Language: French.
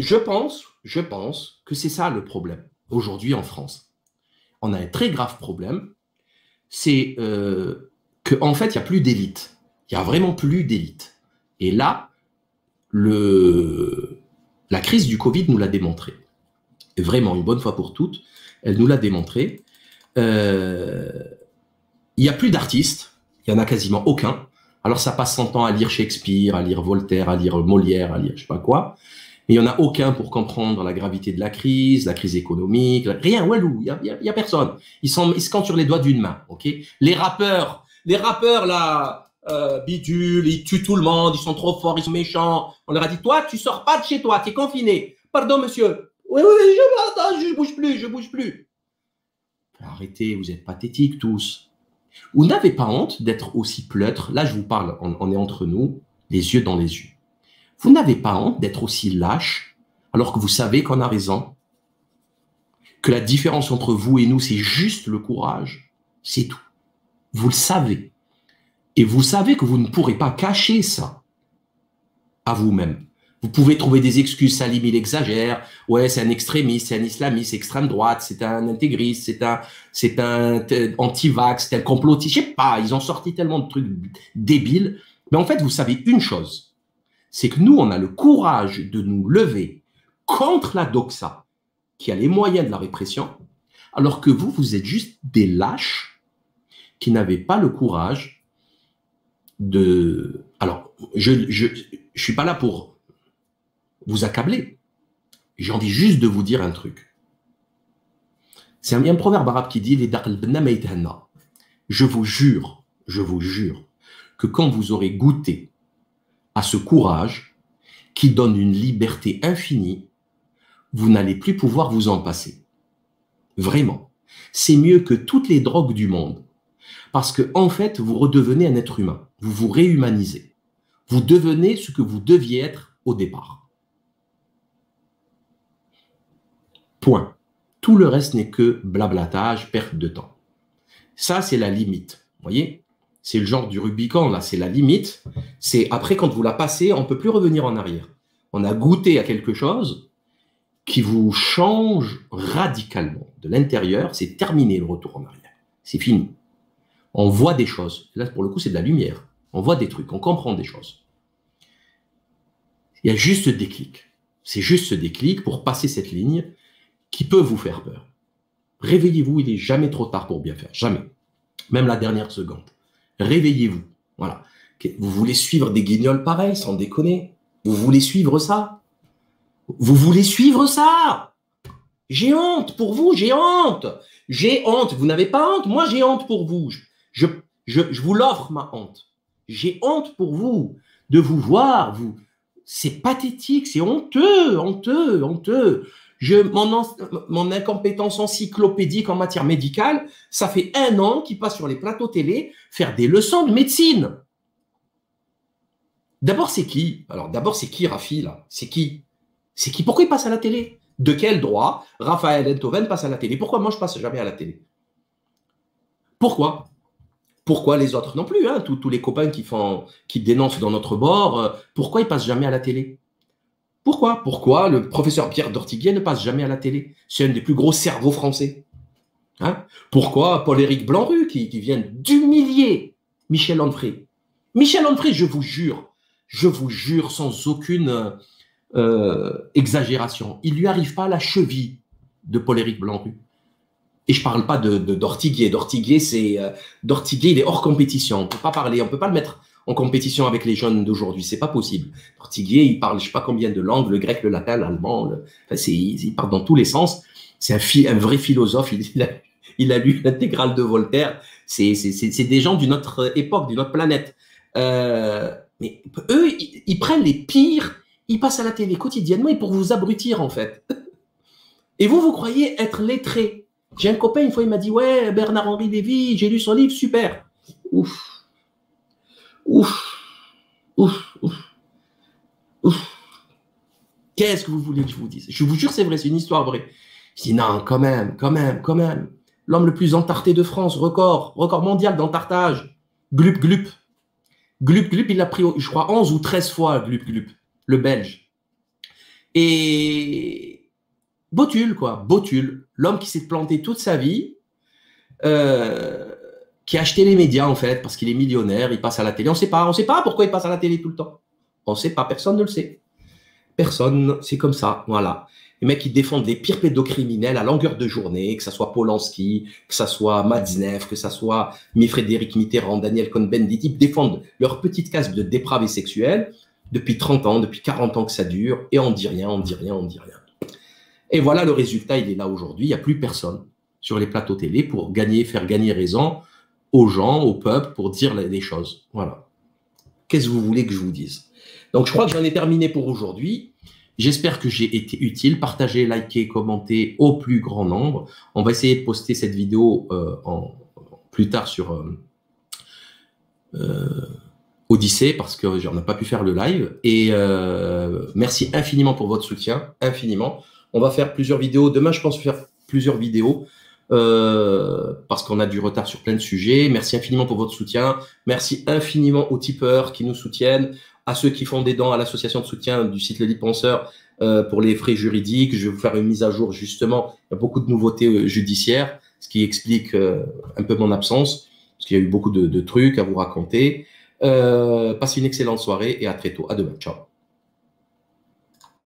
je pense que c'est ça le problème aujourd'hui en France. On a un très grave problème, c'est qu'en fait, il n'y a plus d'élite. Il n'y a vraiment plus d'élite. Et là, la crise du Covid nous l'a démontré. Et vraiment, une bonne fois pour toutes, elle nous l'a démontré. Il n'y a plus d'artistes, il n'y en a quasiment aucun. Alors ça passe son temps à lire Shakespeare, à lire Voltaire, à lire Molière, à lire je sais pas quoi. Mais il n'y en a aucun pour comprendre la gravité de la crise économique, rien, walou, il y a personne. Ils se comptent sur les doigts d'une main, ok. Les rappeurs là, bidule, ils tuent tout le monde, ils sont trop forts, ils sont méchants. On leur a dit, toi, tu sors pas de chez toi, tu es confiné. Pardon, monsieur. Oui, je bouge plus. Arrêtez, vous êtes pathétiques tous. Vous n'avez pas honte d'être aussi pleutre. Là, je vous parle, on est entre nous, les yeux dans les yeux. Vous n'avez pas honte d'être aussi lâche, alors que vous savez qu'on a raison, que la différence entre vous et nous, c'est juste le courage, c'est tout. Vous le savez. Et vous savez que vous ne pourrez pas cacher ça à vous-même. Vous pouvez trouver des excuses, Salim, il exagère, ouais, c'est un extrémiste, c'est un islamiste, c'est extrême droite, c'est un intégriste, c'est un anti-vax, c'est un complotiste, je sais pas, ils ont sorti tellement de trucs débiles. Mais en fait, vous savez une chose, c'est que nous, on a le courage de nous lever contre la doxa, qui a les moyens de la répression, alors que vous, vous êtes juste des lâches qui n'avaient pas le courage de... Alors, je suis pas là pour vous accabler. J'ai envie juste de vous dire un truc. C'est un proverbe arabe qui dit je vous jure que quand vous aurez goûté à ce courage qui donne une liberté infinie, vous n'allez plus pouvoir vous en passer. Vraiment. C'est mieux que toutes les drogues du monde. Parce que, en fait, vous redevenez un être humain. Vous vous réhumanisez. Vous devenez ce que vous deviez être au départ. Point. Tout le reste n'est que blablatage, perte de temps. Ça, c'est la limite. Vous voyez? C'est le genre du Rubicon, là, c'est la limite. C'est après, quand vous la passez, on ne peut plus revenir en arrière. On a goûté à quelque chose qui vous change radicalement. De l'intérieur, c'est terminé le retour en arrière. C'est fini. On voit des choses. Là, pour le coup, c'est de la lumière. On voit des trucs, on comprend des choses. Il y a juste ce déclic. C'est juste ce déclic pour passer cette ligne qui peut vous faire peur. Réveillez-vous, il n'est jamais trop tard pour bien faire. Jamais. Même la dernière seconde. Réveillez-vous. Voilà. Vous voulez suivre des guignols pareils, sans déconner? Vous voulez suivre ça? Vous voulez suivre ça? J'ai honte pour vous, j'ai honte. J'ai honte. Vous n'avez pas honte? Moi, j'ai honte pour vous. Je vous l'offre, ma honte. J'ai honte pour vous de vous voir. C'est pathétique, c'est honteux. Mon incompétence encyclopédique en matière médicale, ça fait 1 an qu'il passe sur les plateaux télé faire des leçons de médecine. D'abord, c'est qui? Alors, d'abord, c'est qui, Rafi, là? C'est qui? Pourquoi il passe à la télé? De quel droit Raphaël Enthoven passe à la télé? Pourquoi moi, je passe jamais à la télé? Pourquoi les autres non plus, hein, tous les copains qui dénoncent dans notre bord, pourquoi ils passent jamais à la télé? Pourquoi le professeur Pierre Dortiguier ne passe jamais à la télé? C'est un des plus gros cerveaux français. Hein? Pourquoi Paul-Éric Blanru qui vient d'humilier Michel Onfray? Michel Onfray, je vous jure sans aucune exagération, il lui arrive pas la cheville de Paul-Éric Blanru. Et je parle pas de Dortiguier. Dortiguier, il est hors compétition. On peut pas parler, on peut pas le mettre en compétition avec les jeunes d'aujourd'hui. C'est pas possible. Dortiguier, il parle je sais pas combien de langues, le grec, le latin, l'allemand. Il parle dans tous les sens. C'est un vrai philosophe. Il a lu l'intégrale de Voltaire. C'est des gens d'une autre époque, d'une autre planète. Mais eux, ils prennent les pires. Ils passent à la télé quotidiennement et pour vous abrutir en fait. Et vous croyez être lettré. J'ai un copain, une fois, il m'a dit « Ouais, Bernard-Henri Lévy, j'ai lu son livre, super. » Ouf. Qu'est-ce que vous voulez que je vous dise? Je vous jure, c'est vrai, c'est une histoire vraie. Je dis « Non, quand même. L'homme le plus entarté de France, record mondial d'entartage. Glup, glup. Glup, glup, il l'a pris, je crois, 11 ou 13 fois, Glup, glup, le Belge. Et Botul, quoi, Botul, l'homme qui s'est planté toute sa vie, qui a acheté les médias, en fait, parce qu'il est millionnaire, il passe à la télé. On sait pas pourquoi il passe à la télé tout le temps. On sait pas, personne ne le sait. Personne, c'est comme ça, voilà. Les mecs qui défendent les pires pédocriminels à longueur de journée, que ça soit Polanski, que ça soit Matzneff, que ça soit Frédéric Mitterrand, Daniel Cohn-Bendit, ils défendent leur petite caste de dépravés sexuels depuis 30 ans, depuis 40 ans que ça dure, et on dit rien, on dit rien, on dit rien. Et voilà, le résultat, il est là aujourd'hui. Il n'y a plus personne sur les plateaux télé pour faire gagner raison aux gens, au peuple, pour dire les choses. Voilà. Qu'est-ce que vous voulez que je vous dise? Donc, je crois que j'en ai terminé pour aujourd'hui. J'espère que j'ai été utile. Partagez, likez, commentez au plus grand nombre. On va essayer de poster cette vidéo plus tard sur Odyssée parce que on n'a pas pu faire le live. Et merci infiniment pour votre soutien, infiniment. On va faire plusieurs vidéos. Demain, je pense faire plusieurs vidéos parce qu'on a du retard sur plein de sujets. Merci infiniment pour votre soutien. Merci infiniment aux tipeurs qui nous soutiennent, à ceux qui font des dons à l'association de soutien du site Le Libre Penseur pour les frais juridiques. Je vais vous faire une mise à jour justement. Il y a beaucoup de nouveautés judiciaires, ce qui explique un peu mon absence, parce qu'il y a eu beaucoup de trucs à vous raconter. Passez une excellente soirée et à très tôt. À demain. Ciao.